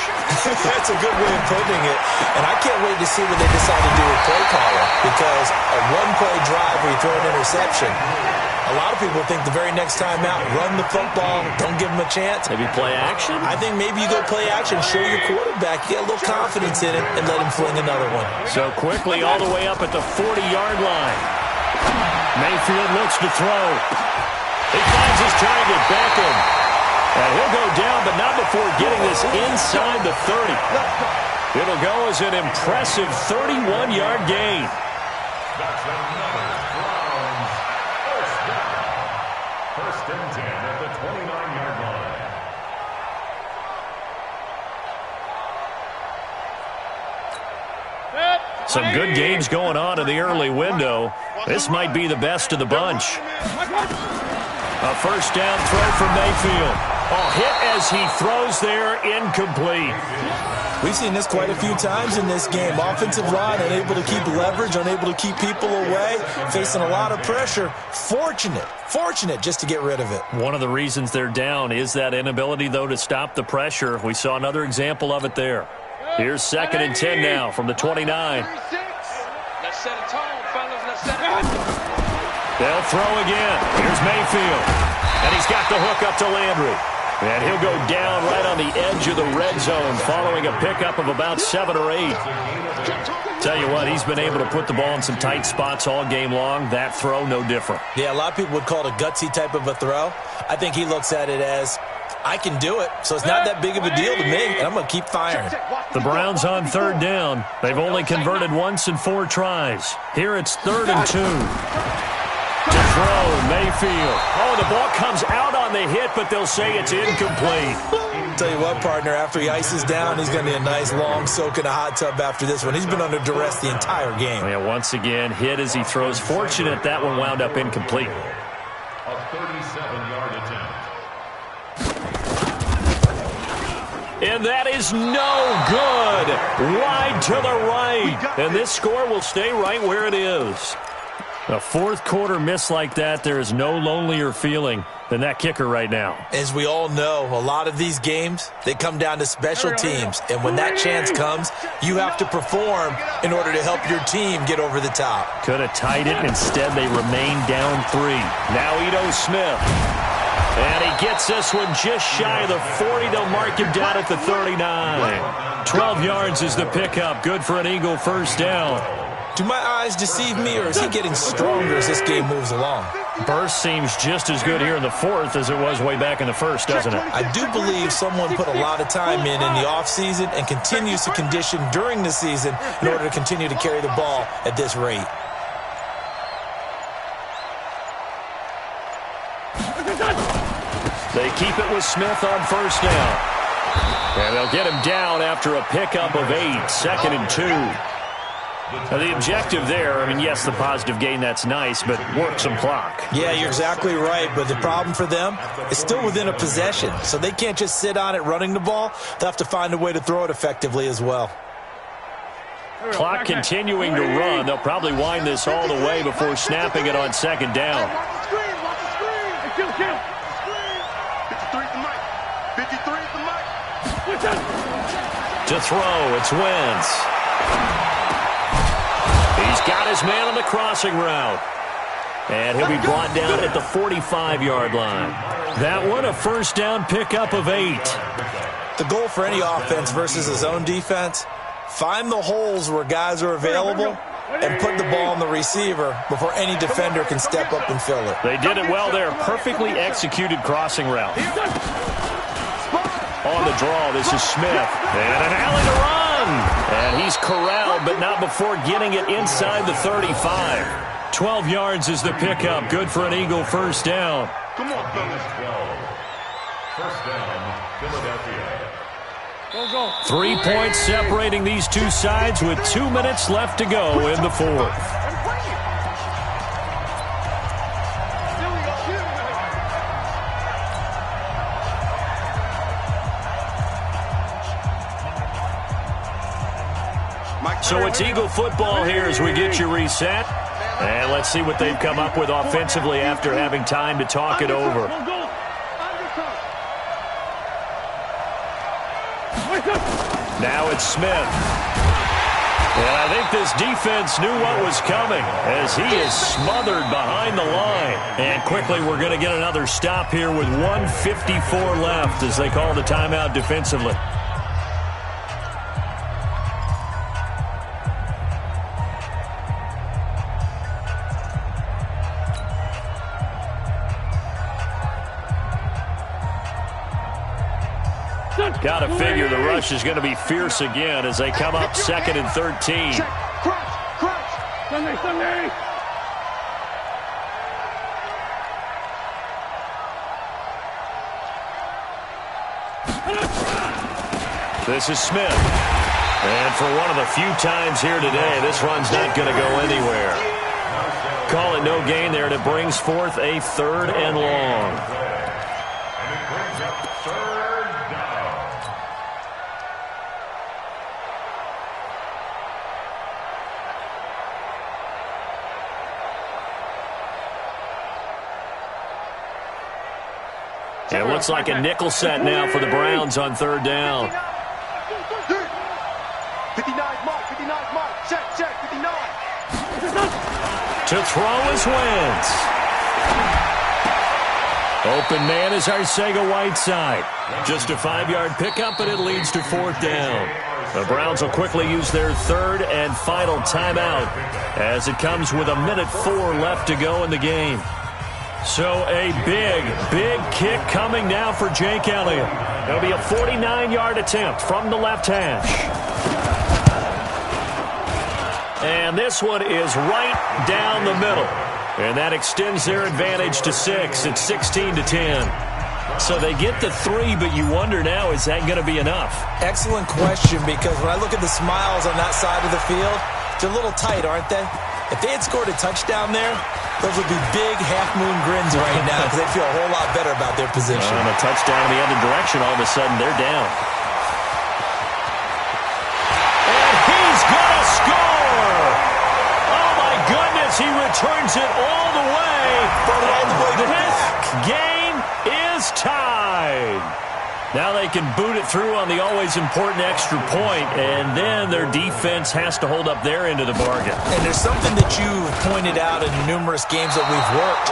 That's a good way of putting it. And I can't wait to see what they decide to do with play calling. Because a one-play drive where you throw an interception, a lot of people think the very next time out, run the football, don't give them a chance. Maybe play action? I think maybe you go play action, show your quarterback, get a little confidence in it, and let him fling another one. So quickly all the way up at the 40-yard line. Mayfield looks to throw. He finds his target, Beckham. And he'll go down, but not before getting this inside the 30. It'll go as an impressive 31-yard gain. That's another Browns first down. First and 10 at the 29-yard line. Some good games going on in the early window. This might be the best of the bunch. A first down throw from Mayfield. Oh, hit as he throws there, incomplete. We've seen this quite a few times in this game. Offensive line unable to keep leverage, unable to keep people away, facing a lot of pressure. Fortunate just to get rid of it. One of the reasons they're down is that inability, though, to stop the pressure. We saw another example of it there. Here's 2nd and 10 now from the 29. Let's set a tone, fellas. Let's set a tone. They'll throw again. Here's Mayfield. And he's got the hook up to Landry. And he'll go down right on the edge of the red zone following a pickup of about 7 or 8. Tell you what, he's been able to put the ball in some tight spots all game long. That throw, no different. Yeah, a lot of people would call it a gutsy type of a throw. I think he looks at it as, I can do it, so it's not that big of a deal to me, and I'm going to keep firing. The Browns on 3rd down. They've only converted once in 4 tries. Here it's 3rd and 2. To throw, Mayfield. Oh, the ball comes out on the hit, but they'll say it's incomplete. Tell you what, partner, after he ices down, he's going to need a nice long soak in a hot tub after this one. He's been under duress the entire game. Yeah, once again, hit as he throws. Fortunate that one wound up incomplete. A 37-yard attempt. And that is no good. Wide to the right. And this score will stay right where it is. A fourth quarter miss like that, there is no lonelier feeling than that kicker right now. As we all know, a lot of these games, they come down to special teams. And when that chance comes, you have to perform in order to help your team get over the top. Could have tied it. Instead, they remain down 3. Now Ito Smith. And he gets this one just shy of the 40. They'll mark him down at the 39. 12 yards is the pickup. Good for an Eagle first down. Do my eyes deceive me, or is he getting stronger as this game moves along? Burst seems just as good here in the 4th as it was way back in the 1st, doesn't it? I do believe someone put a lot of time in the offseason and continues to condition during the season in order to continue to carry the ball at this rate. They keep it with Smith on first down. And they'll get him down after a pickup of 8, 2nd and 2. Now, the objective there, I mean, yes, the positive gain, that's nice, but work some clock. Yeah, you're exactly right, but the problem for them is still within a possession, so they can't just sit on it running the ball. They'll have to find a way to throw it effectively as well. Clock continuing to run. They'll probably wind this all the way before snapping it on 2nd down. Watch the screen. Watch the screen. Hey, kill. 53's the mic. 53's the mic. To throw, it's Wentz. He's got his man on the crossing route. And he'll be brought down at the 45-yard line. That one, a first down pickup of 8. The goal for any offense versus his own defense, find the holes where guys are available and put the ball on the receiver before any defender can step up and fill it. They did it well there. Perfectly executed crossing route. On the draw, this is Smith. And an alley to run. And he's corralled, but not before getting it inside the 35. 12 yards is the pickup. Good for an Eagle first down. Come on, fellas. 12. First down, Philadelphia. Go. 3 points separating these two sides with 2 minutes left to go in the 4th. So it's Eagle football here as we get you reset. And let's see what they've come up with offensively after having time to talk it over. Now it's Smith. And I think this defense knew what was coming as he is smothered behind the line. And quickly we're going to get another stop here with 1:54 left as they call the timeout defensively. Got to figure the rush is going to be fierce again as they come up 2nd and 13. Check. Crunch. Sunday. This is Smith. And for one of the few times here today, this run's not going to go anywhere. Call it no gain there, and it brings forth a 3rd and long. It looks like a nickel set now for the Browns on 3rd down. 59 mark. Check, 59. To throw is Wentz. Open man is Arcega-Whiteside. Just a 5-yard pickup, and it leads to 4th down. The Browns will quickly use their 3rd and final timeout as it comes with 1:04 left to go in the game. So a big kick coming now for Jake Elliott. It'll be a 49-yard attempt from the left hash. And this one is right down the middle. And that extends their advantage to 6. It's 16-10. So they get the 3, but you wonder now, is that going to be enough? Excellent question, because when I look at the smiles on that side of the field, they're a little tight, aren't they? If they had scored a touchdown there, those would be big half-moon grins right now because they feel a whole lot better about their position. And a touchdown in the other direction, all of a sudden they're down. And he's going to score! Oh, my goodness, he returns it all the way. This game is tied. Now they can boot it through on the always important extra point, and then their defense has to hold up their end of the bargain. And there's something that you pointed out in numerous games that we've worked.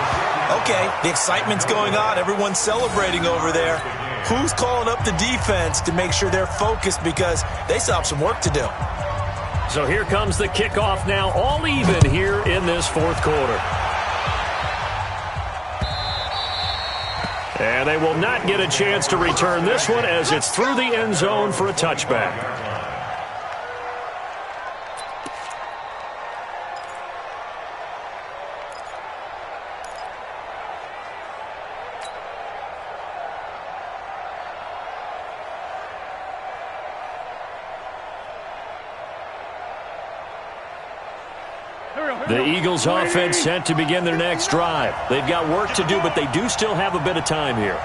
Okay, the excitement's going on. Everyone's celebrating over there. Who's calling up the defense to make sure they're focused because they still have some work to do? So here comes the kickoff now, all even here in this 4th quarter. And they will not get a chance to return this one as it's through the end zone for a touchback. The Eagles offense set to begin their next drive. They've got work to do, but they do still have a bit of time here.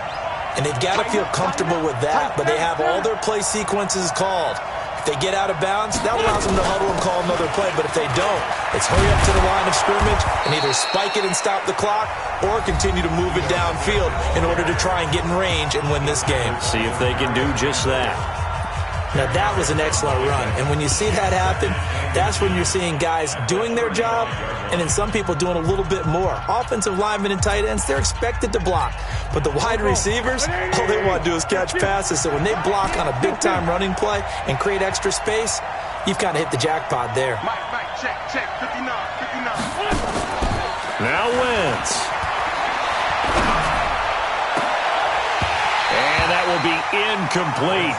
And they've got to feel comfortable with that, but they have all their play sequences called. If they get out of bounds, that allows them to huddle and call another play, but if they don't, it's hurry up to the line of scrimmage and either spike it and stop the clock or continue to move it downfield in order to try and get in range and win this game. See if they can do just that. Now, that was an excellent run, and when you see that happen, that's when you're seeing guys doing their job and then some people doing a little bit more. Offensive linemen and tight ends, they're expected to block, but the wide receivers, all they want to do is catch passes, so when they block on a big-time running play and create extra space, you've kind of hit the jackpot there. Mike, check, 59. Now Wentz. And that will be incomplete.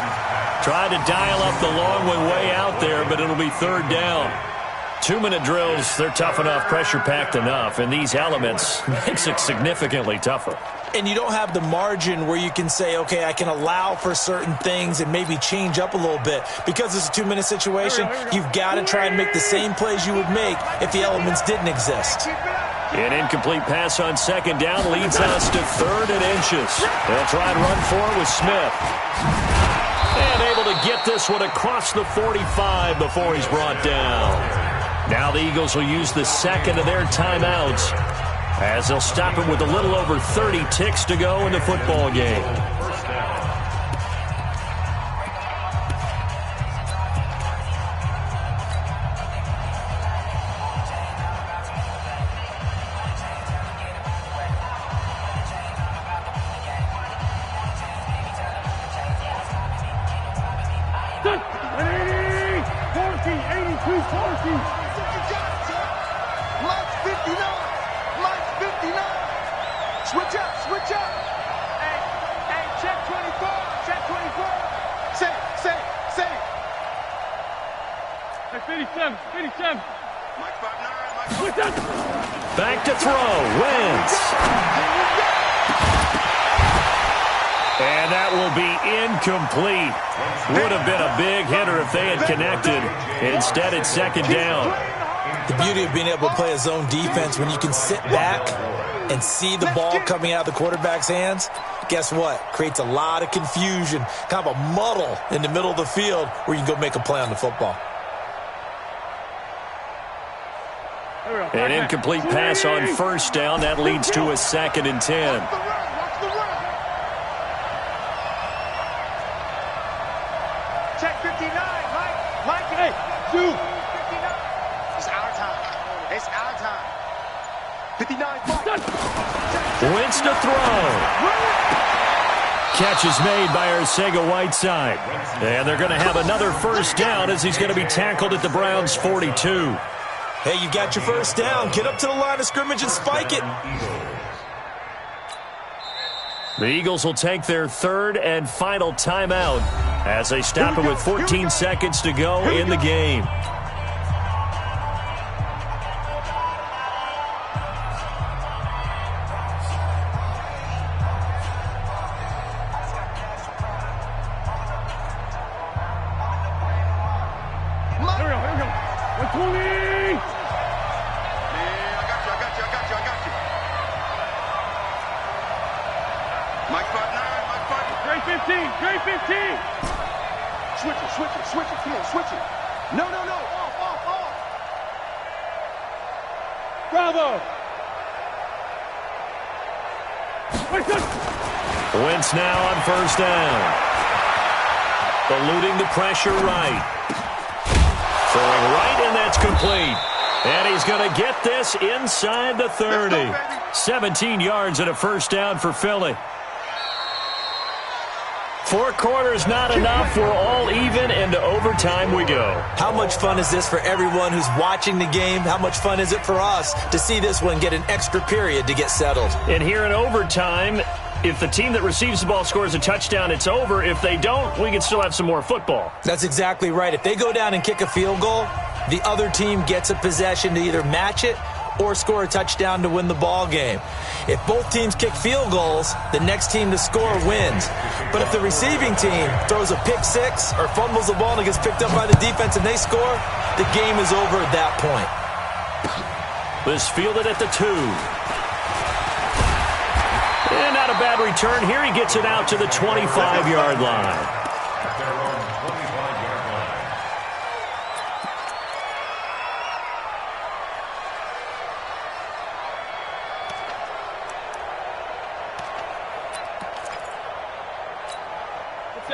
Tried to dial up the long one way out there, but it'll be 3rd down. 2-minute drills, they're tough enough, pressure-packed enough, and these elements makes it significantly tougher. And you don't have the margin where you can say, okay, I can allow for certain things and maybe change up a little bit. Because it's a 2-minute situation, you've got to try and make the same plays you would make if the elements didn't exist. An incomplete pass on 2nd down leads us to 3rd and inches. They'll try and run for it with Smith. And able to get this one across the 45 before he's brought down. Now the Eagles will use the second of their timeouts as they'll stop it with a little over 30 ticks to go in the football game. Back to throw, Wentz. And that will be incomplete. Would have been a big hitter if they had connected. Instead, it's second down. The beauty of being able to play a zone defense when you can sit back and see the ball coming out of the quarterback's hands, guess what? Creates a lot of confusion, kind of a muddle in the middle of the field where you can go make a play on the football. An incomplete pass on first down. That leads to a 2nd and 10. Check 59, Mike, hey, 2. 59. It's our time. It's our time. 59, Mike. Wentz to throw. Catch is made by Arcega-Whiteside. And they're going to have another first down as he's going to be tackled at the Browns' 42. Hey, you got your first down. Get up to the line of scrimmage and spike it. The Eagles will take their third and final timeout as they stop it with 14 seconds to go in the game. Wentz now on first down. Eluding the pressure right. Throwing right, and that's complete. And he's going to get this inside the 30. 17 yards and a first down for Philly. 4 quarters not enough. We're all even, and to overtime we go. How much fun is this for everyone who's watching the game? How much fun is it for us to see this one get an extra period to get settled? And here in overtime, if the team that receives the ball scores a touchdown, it's over. If they don't, we can still have some more football. That's exactly right. If they go down and kick a field goal, the other team gets a possession to either match it or score a touchdown to win the ball game. If both teams kick field goals, the next team to score wins. But if the receiving team throws a pick six or fumbles the ball and it gets picked up by the defense and they score, the game is over at that point. This fielded at the 2. And not a bad return. Here he gets it out to the 25-yard line.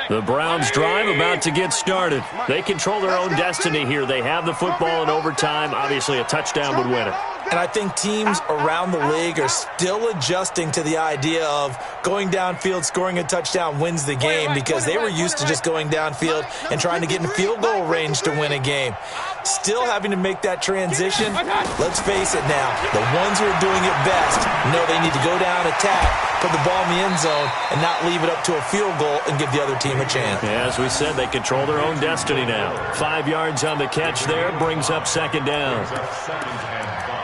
The Browns drive about to get started. They control their own destiny here. They have the football in overtime. Obviously, a touchdown would win it. And I think teams around the league are still adjusting to the idea of going downfield, scoring a touchdown wins the game, because they were used to just going downfield and trying to get in field goal range to win a game. Still having to make that transition. Let's face it now, the ones who are doing it best know they need to go down, attack, put the ball in the end zone, and not leave it up to a field goal and give the other team a chance. Yeah, as we said, they control their own destiny now. 5 yards on the catch there, brings up second down. Second and 5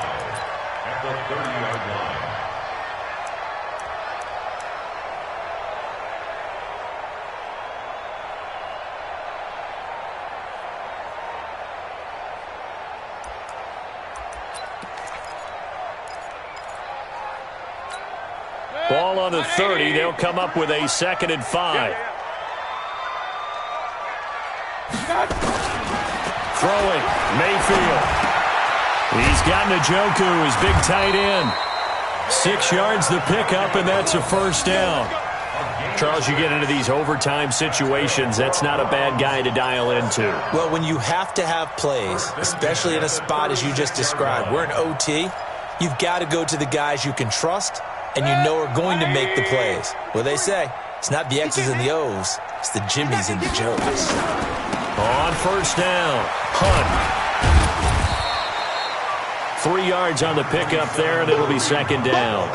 at the 30-yard line. Ball on the 30. They'll come up with a 2nd and 5. Throwing, Mayfield. He's got Njoku, his big tight end. 6 yards the pickup, and that's a first down. Charles, you get into these overtime situations, that's not a bad guy to dial into. Well, when you have to have plays, especially in a spot as you just described, we're in OT, you've got to go to the guys you can trust and you know are going to make the plays. Well, they say it's not the X's and the O's, it's the Jimmys and the Joes. On first down, Hunt. 3 yards on the pickup there, and it'll be second down.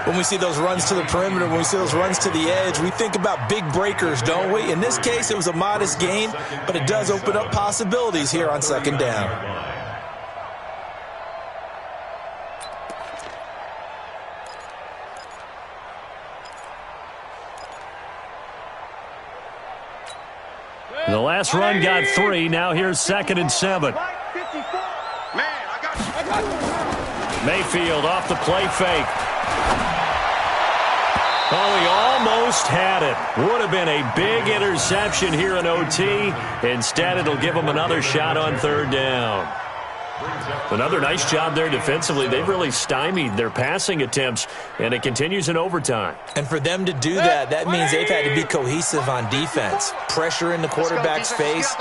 When we see those runs to the perimeter, when we see those runs to the edge, we think about big breakers, don't we? In this case, it was a modest gain, but it does open up possibilities here on second down. The last run got 3. Now here's 2nd and 7. Mayfield off the play fake. Oh, he almost had it. Would have been a big interception here in OT. Instead, it'll give him another shot on third down. Another nice job there defensively. They've really stymied their passing attempts, and it continues in overtime. And for them to do that, that means they've had to be cohesive on defense. Pressure in the quarterback's face,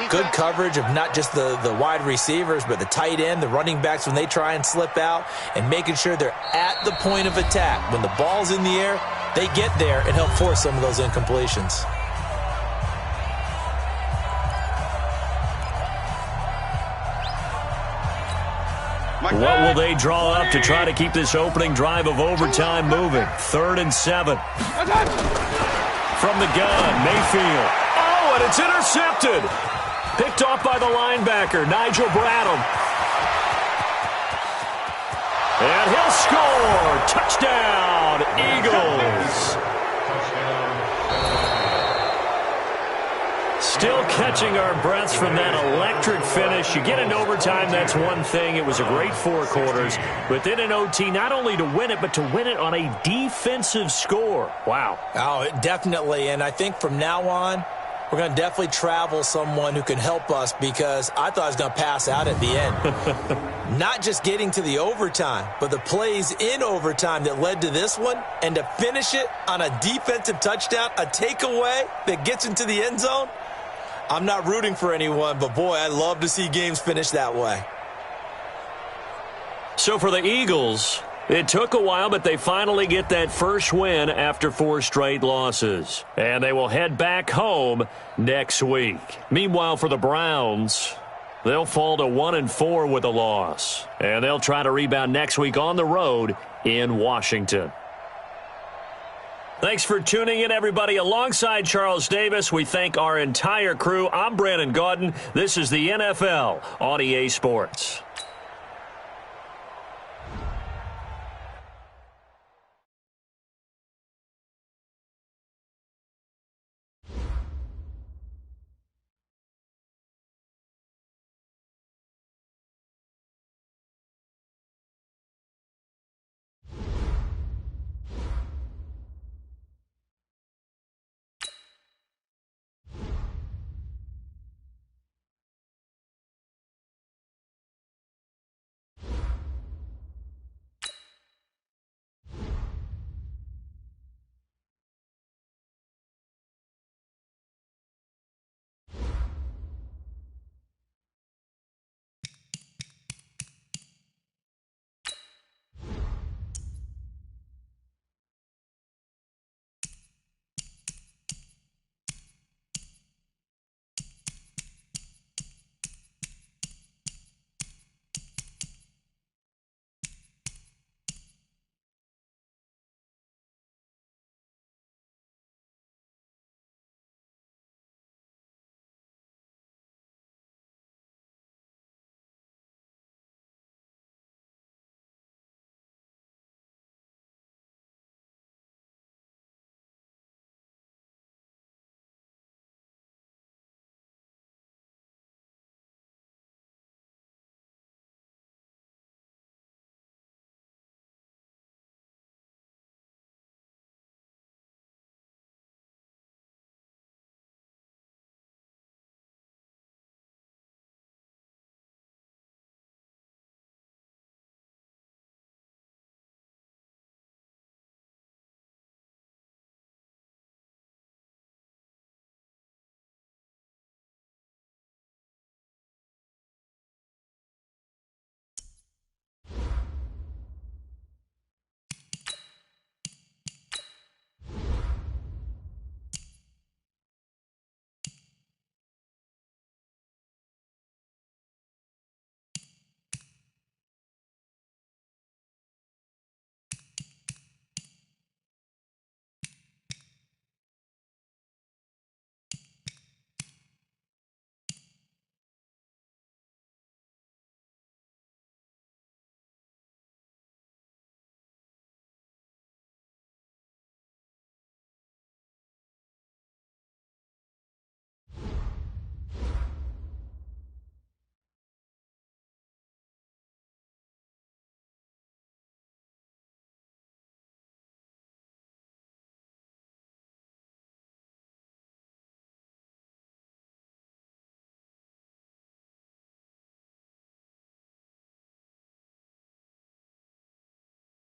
good coverage of not just the wide receivers, but the tight end, the running backs when they try and slip out, and making sure they're at the point of attack. When the ball's in the air, they get there and help force some of those incompletions. What will they draw up to try to keep this opening drive of overtime moving? 3rd and 7. From the gun, Mayfield. Oh, and it's intercepted. Picked off by the linebacker, Nigel Bradham. And he'll score. Touchdown, Eagles. Still catching our breaths from that electric finish. You get into overtime, that's one thing. It was a great 4 quarters. But then in OT, not only to win it, but to win it on a defensive score. Wow. Oh, definitely. And I think from now on, we're going to definitely travel someone who can help us, because I thought I was going to pass out at the end. Not just getting to the overtime, but the plays in overtime that led to this one, and to finish it on a defensive touchdown, a takeaway that gets into the end zone. I'm not rooting for anyone, but boy, I love to see games finish that way. So for the Eagles, it took a while, but they finally get that first win after 4 straight losses. And they will head back home next week. Meanwhile, for the Browns, they'll fall to 1-4 with a loss. And they'll try to rebound next week on the road in Washington. Thanks for tuning in, everybody. Alongside Charles Davis, we thank our entire crew. I'm Brandon Gaudin. This is the NFL on EA Sports.